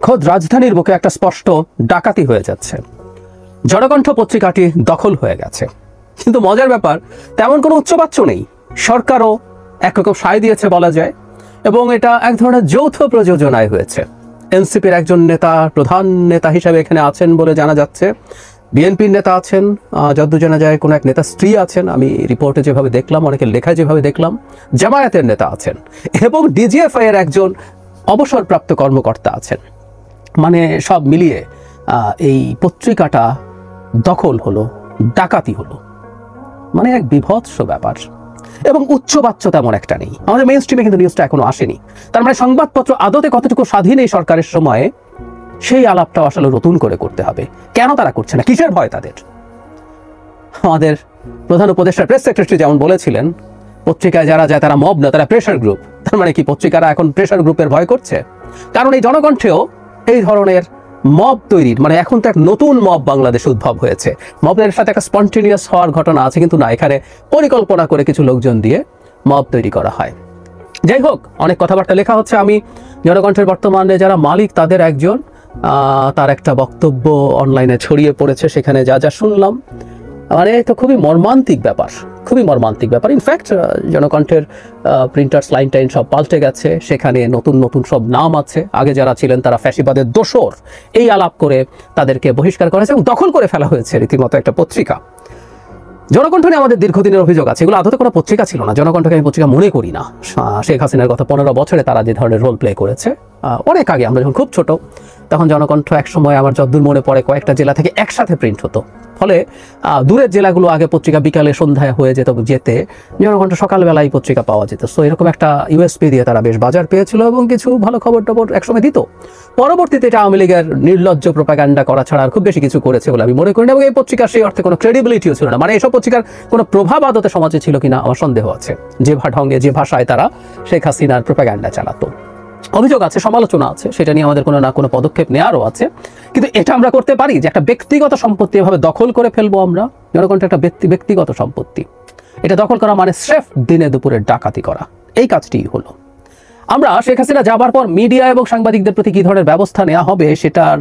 খোদ রাজধানীর বুকে একটা স্পষ্ট ডাকাতি হয়ে যাচ্ছে। জনকণ্ঠ পত্রিকাটি দখল হয়ে গেছে, কিন্তু মজার ব্যাপার তেমন কোনো উচ্চবাচ্য নেই। সরকারও একরকম সায় দিয়েছে বলা যায়, এবং এটা এক ধরনের যৌথ প্রযোজনায় হয়েছে। এনসিপির একজন নেতা, প্রধান নেতা হিসেবে এখানে আছেন বলে জানা যাচ্ছে। বিএনপির নেতা আছেন, যতদূর জানা যায় কোনো এক নেতা স্ত্রী আছেন, আমি রিপোর্টে যেভাবে দেখলাম, অনেকের লেখায় যেভাবে দেখলাম। জামায়াতের নেতা আছেন এবং ডিজিএফআই এর একজন অবসরপ্রাপ্ত কর্মকর্তা আছেন। মানে সব মিলিয়ে এই পত্রিকাটা দখল হলো, ডাকাতি হলো, মানে এক বিভৎস ব্যাপার। এবং উচ্চবাচ্য তেমন একটা নেই। আমাদের মেইন স্ট্রিমে কিন্তু নিউজটা এখনো আসেনি। তার মানে সংবাদপত্র আদতে কতটুকু স্বাধীন এই সরকারের সময়ে, সেই আলাপটাও আসলে নতুন করে করতে হবে। কেন তারা করছে না? কিসের ভয় তাদের? আমাদের প্রধান উপদেষ্টা প্রেস সেক্রেটারি যেমন বলেছিলেন, পত্রিকায় যারা যায় তারা মব না, তারা প্রেশার গ্রুপ। তার মানে কি পত্রিকারা এখন প্রেশার গ্রুপের ভয় করছে? কারণ এই জনকণ্ঠেও এই ধরনের মব তৈরির, মানে এখন তো এক নতুন মব বাংলাদেশ উদ্ভব হয়েছে। মবের সাথে একটা স্পন্টেনিয়াস হওয়ার ঘটনা আছে, কিন্তু না, এখানে পরিকল্পনা করে কিছু লোকজন দিয়ে মব তৈরি করা হয়। যাই হোক, অনেক কথাবার্তা লেখা হচ্ছে। আমি জনকণ্ঠের বর্তমানে যারা মালিক তাদের একজন, তার একটা বক্তব্য অনলাইনে ছড়িয়ে পড়েছে। সেখানে যা যা শুনলাম, মানে তো খুবই মর্মান্তিক ব্যাপার, খুবই মর্মান্তিক ব্যাপার। ইনফ্যাক্ট জনকণ্ঠের প্রিন্টার্স লাইন টাইন সব পাল্টে গেছে, সেখানে নতুন নতুন সব নাম আছে। আগে যারা ছিলেন তারা ফ্যাসিবাদের দোসর, এই আলাপ করে তাদেরকে বহিষ্কার করা হয়েছে এবং দখল করে ফেলা হয়েছে রীতিমতো একটা পত্রিকা। জনকণ্ঠ নিয়ে আমাদের দীর্ঘদিনের অভিযোগ আছে, এগুলো আদতে কোনো পত্রিকা ছিল না। জনকণ্ঠকে আমি পত্রিকা মনে করি না। শেখ হাসিনার গত 15 বছরে তারা যে ধরনের রোল প্লে করেছে, অনেক আগে আমরা যখন খুব ছোট, তখন জনকণ্ঠ একসময় আমার যতদূর মনে পড়ে কয়েকটা জেলা থেকে একসাথে প্রিন্ট হতো। ফলে দূরের জেলাগুলো আগে পত্রিকা বিকালে সন্ধ্যায় হয়ে যেতে জনকণ্ঠ সকালবেলায় পত্রিকা পাওয়া যেত। সো এরকম একটা ইউএসপি দিয়ে তারা বেশ বাজার পেয়েছিল এবং কিছু ভালো খবর টবর একসময় দিত। পরবর্তীতে এটা আওয়ামী লীগের নির্লজ্জ প্রোপাগান্ডা করা ছাড়া আর খুব বেশি কিছু করেছে বলে আমি মনে করি না। এবং এই পত্রিকার সেই অর্থে কোনো ক্রেডিবিলিটিও ছিল না। মানে এইসব পত্রিকার কোনো প্রভাব আদতে সমাজে ছিল কিনা আমার সন্দেহ আছে। যে ঢঙ্গে, যে ভাষায় তারা শেখ হাসিনার প্রোপাগান্ডা চালাতো। অভিযোগ আছে, সমালোচনা আছে, সেটা নিয়ে আমাদের কোনো না কোনো পদক্ষেপ নেওয়ারও আছে। কিন্তু এটা আমরা করতে পারি যে একটা ব্যক্তিগত সম্পত্তি এভাবে দখল করে ফেলবো আমরা? জনকণ্ঠ একটা ব্যক্তিগত সম্পত্তি, এটা দখল করা মানে স্রেফ দিনে দুপুরে ডাকাতি করা। এই কাজটিই হলো। আমরা শেখ হাসিনা যাবার পর মিডিয়া এবং সাংবাদিকদের প্রতি কী ধরনের ব্যবস্থা নেওয়া হবে সেটার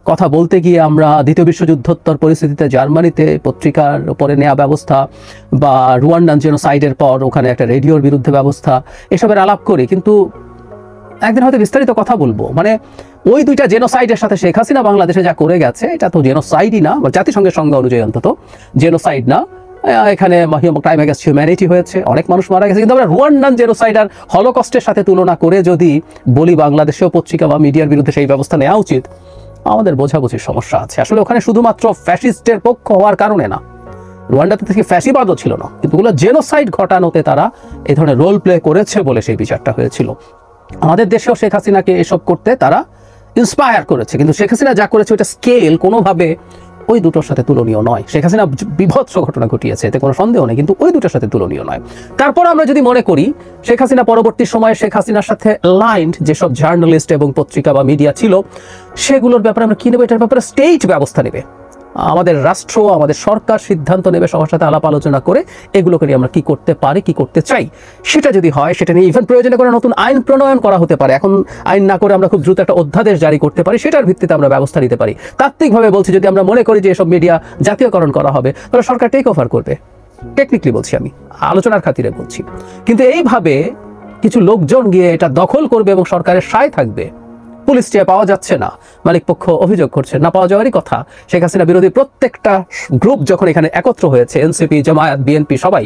কথা বলতে গিয়ে আমরা দ্বিতীয় বিশ্বযুদ্ধোত্তর পরিস্থিতিতে জার্মানিতে পত্রিকার উপরে নেওয়া ব্যবস্থা, বা রুয়ান্ডান জেনোসাইডের পর ওখানে একটা রেডিওর বিরুদ্ধে ব্যবস্থা, এসবের আলাপ করি। কিন্তু একদিন হয়তো বিস্তারিত কথা বলবো। মানে ওই দুইটা জেনোসাইডের সাথে শেখ হাসিনা বাংলাদেশে যা করে গেছে, এটা তো জেনোসাইডই না, জাতিসংঘের সংজ্ঞা অনুযায়ী অন্তত জেনোসাইড না। এখানে ক্রাইম এগেইনস্ট হিউম্যানিটি হয়েছে, অনেক মানুষ মারা গেছে। কিন্তু আমরা রুয়ান্ডান জেনোসাইড আর হলোকস্টের সাথে তুলনা করে যদি বলি বাংলাদেশেও পত্রিকা বা মিডিয়ার বিরুদ্ধে সেই ব্যবস্থা নেওয়া উচিত, আমাদের বোঝাবুঝির সমস্যা আছে। আসলে ওখানে শুধুমাত্র ফ্যাসিস্টের পক্ষ হওয়ার কারণে না, রুয়ান্ডাতে থেকে ফ্যাসিবাদও ছিল না, কিন্তু ওগুলো জেনোসাইড ঘটানোতে তারা এই ধরনের রোল প্লে করেছে বলে সেই বিচারটা হয়েছিল। আমাদের দেশেও শেখ হাসিনাকে এসব করতে তারা ইন্সপায়ার করেছে, কিন্তু শেখ হাসিনা যা করেছে ওইটা স্কেল কোনোভাবে ওই দুটোর সাথে তুলনীয় নয়। শেখ হাসিনা বিভৎস ঘটনা ঘটিয়েছে, এতে কোনো সন্দেহ নেই, কিন্তু ওই দুটোর সাথে তুলনীয় নয়। তারপর আমরা যদি মনে করি শেখ হাসিনা পরবর্তী সময়ে শেখ হাসিনার সাথে লাইন্ড যেসব জার্নালিস্ট এবং পত্রিকা বা মিডিয়া ছিল, সেগুলোর ব্যাপারে আমরা কী নেব? এটার ব্যাপারে স্টেট ব্যবস্থা নেবে, আমাদের রাষ্ট্র, আমাদের সরকার সিদ্ধান্ত নেবে সবার সাথে আলাপ আলোচনা করে এগুলোকে নিয়ে আমরা কি করতে পারি, কি করতে চাই। সেটা যদি হয়, সেটা নিয়ে ইভেন প্রয়োজনে করে নতুন আইন প্রণয়ন করা হতে পারে। এখন আইন না করে আমরা খুব দ্রুত একটা অধ্যাদেশ জারি করতে পারি, সেটার ভিত্তিতে আমরা ব্যবস্থা নিতে পারি। তাত্ত্বিকভাবে বলছি, যদি আমরা মনে করি যে এসব মিডিয়া জাতীয়করণ করা হবে, তাহলে সরকার টেক ওভার করবে। টেকনিক্যালি বলছি, আমি আলোচনার খাতিরে বলছি। কিন্তু এইভাবে কিছু লোকজন গিয়ে এটা দখল করবে এবং সরকারের সায় থাকবে, পুলিশ চেয়ে পাওয়া যাচ্ছে না, মালিক পক্ষ অভিযোগ করছে না, পাওয়া যাওয়ারই কথা। শেখ হাসিনা বিরোধী প্রত্যেকটা গ্রুপ যখন এখানে একত্র হয়েছে, এনসিপি, জামায়াত, বিএনপি সবাই,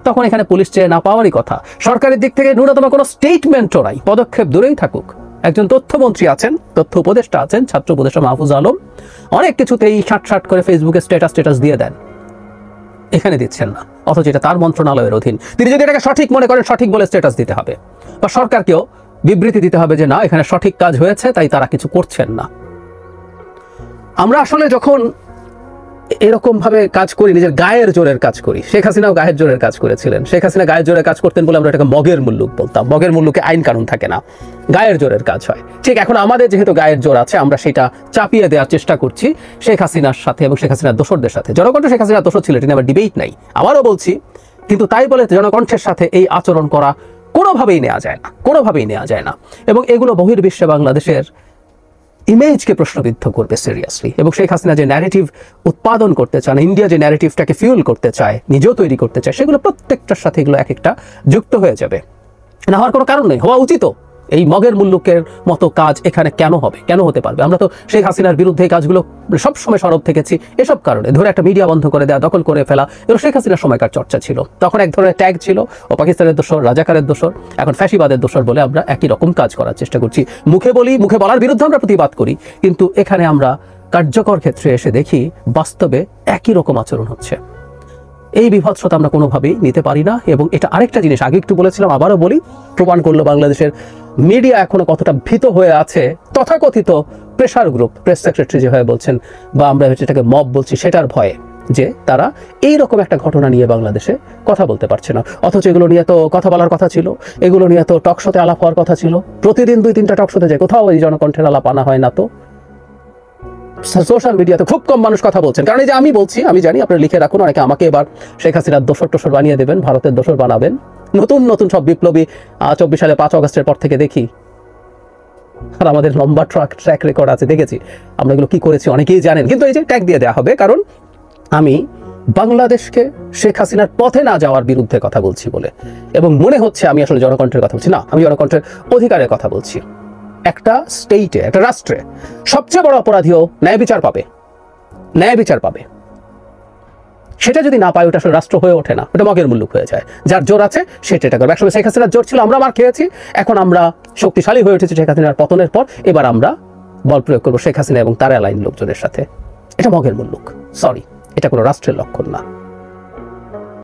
তখন এখানে পুলিশ চেয়ে না পাওয়ারই কথা। সরকারের দিক থেকে ন্যূনতম কোনো স্টেটমেন্টও নাই, পদক্ষেপ দূরেই থাকুক। একজন তথ্যমন্ত্রী আছেন, তথ্য উপদেষ্টা আছেন, ছাত্র উপদেষ্টা মাহফুজ আলম, অনেক কিছুতেই ষাট করে ফেসবুকে স্ট্যাটাস দিয়ে দেন, এখানে দিচ্ছেন না, অথচ এটা তার মন্ত্রণালয়ের অধীন। তিনি যদি এটাকে সঠিক মনে করেন, সঠিক বলে স্ট্যাটাস দিতে হবে, বা সরকারকেও বিবৃতি দিতে হবে যে না, এখানে সঠিক কাজ হয়েছে, তাই তারা কিছু করছেন না। আমরা আসলে যখন এরকম ভাবে কাজ করি, নিজের গায়ের জোরের কাজ করি। শেখ হাসিনাও গায়ের জোরের কাজ করেছিলেন। শেখ হাসিনা গায়ের জোরের কাজ করতেন বলে আমরা এটাকে মগের মুল্লুক বলতাম। মগের মুল্লুকে আইন কানুন থাকে না, গায়ের জোরের কাজ হয়। ঠিক এখন আমাদের যেহেতু গায়ের জোর আছে, আমরা সেটা চাপিয়ে দেওয়ার চেষ্টা করছি শেখ হাসিনার সাথে এবং শেখ হাসিনার দোসরদের সাথে। জনকণ্ঠ শেখ হাসিনার দোসর ছিল, এটা নিয়ে আবার ডিবেট নাই, আবারও বলছি। কিন্তু তাই বলে জনকণ্ঠের সাথে এই আচরণ করা কোনোভাবেই নেওয়া যায় না, কোনোভাবেই নেওয়া যায় না। এবং এগুলো বহির্বিশ্বে বাংলাদেশের ইমেজকে প্রশ্নবিদ্ধ করবে সিরিয়াসলি। এবং শেখ হাসিনা যে ন্যারেটিভ উৎপাদন করতে চান, ইন্ডিয়া যে ন্যারেটিভটাকে ফিউল করতে চায়, নিজেও তৈরি করতে চায়, সেগুলো প্রত্যেকটার সাথে এগুলো এক একটা যুক্ত হয়ে যাবে। না হওয়ার কোনো কারণ নেই, হওয়া উচিত। এই মগের মুল্লুকের মতো কাজ এখানে কেন হবে, কেন হতে পারবে? আমরা তো শেখ হাসিনার বিরুদ্ধে এই কাজগুলো সবসময় সরব থেকেছি এসব কারণে। ধরে একটা মিডিয়া বন্ধ করে দেওয়া, দখল করে ফেলা, এগুলো শেখ হাসিনার সময়কার চর্চা ছিল। তখন এক ধরনের ট্যাগ ছিল, ও পাকিস্তানের দোসর, রাজাকারের দোসর, এখন ফ্যাসিবাদের দোসর বলে আমরা একই রকম কাজ করার চেষ্টা করছি। মুখে বলি, মুখে বলার বিরুদ্ধে আমরা প্রতিবাদ করি, কিন্তু এখানে আমরা কার্যকর ক্ষেত্রে এসে দেখি বাস্তবে একই রকম আচরণ হচ্ছে। এই বিভৎসতা আমরা কোনোভাবেই নিতে পারি না। এবং এটা আরেকটা জিনিস আগে একটু বলেছিলাম, আবারও বলি, প্রমাণ করলো বাংলাদেশের মিডিয়া এখনো কতটা ভীত হয়ে আছে তথাকথিত প্রেসার গ্রুপ, প্রেস সেক্রেটারি যেভাবে বলছেন, বা আমরা যেটাকে মব বলছি, সেটার ভয়ে, যে তারা এইরকম একটা ঘটনা নিয়ে বাংলাদেশে কথা বলতে পারছে না। অথচ এগুলো নিয়ে তো কথা বলার কথা ছিল, এগুলো নিয়ে তো টকশোতে আলাপ হওয়ার কথা ছিল। প্রতিদিন 2-3টা টকশোতে যায়, কোথাও এই জনকণ্ঠের আলাপ আনা হয় না। তো সোশ্যাল মিডিয়াতে খুব কম মানুষ কথা বলছেন। কারণ এই যে আমি বলছি, আমি জানি আপনারা লিখে রাখুন, অনেকে আমাকে এবার শেখ হাসিনার দোসর টোসর বানিয়ে দেবেন, ভারতের দোসর বানাবেন। নতুন নতুন সব বিপ্লবী 24 সালে 5 আগস্টের পর থেকে দেখি, আর আমাদের লম্বা ট্র্যাক রেকর্ড আছে, দেখেছি আমরা এগুলো কি করেছি অনেকেই জানেন। কিন্তু এই যে ট্যাগ দিয়ে দেওয়া হবে, কারণ আমি বাংলাদেশকে শেখ হাসিনার পথে না যাওয়ার বিরুদ্ধে কথা বলছি বলে, এবং মনে হচ্ছে আমি আসলে জনকণ্ঠের কথা বলছি না, আমি জনকণ্ঠের অধিকারের কথা বলছি। একটা স্টেটে, একটা রাষ্ট্রে সবচেয়ে বড় অপরাধীও ন্যায় বিচার পাবে, ন্যায় বিচার পাবে। সেটা যদি না পায়, ওটা আসলে রাষ্ট্র হয়ে ওঠে না, ওটা মগের মুল্লুক হয়ে যায়। যার জোর আছে সে এটা করবে। একসময় শেখ হাসিনার জোর ছিল, আমরা মার খেয়েছি, এখন আমরা শক্তিশালী হয়ে উঠেছি শেখ হাসিনার পতনের পর। এবার আমরা বল প্রয়োগ করবো শেখ হাসিনা এবং তার অ্যালাইন লোকজনের সাথে। এটা মগের মুল্লুক, সরি, এটা কোনো রাষ্ট্রের লক্ষণ না।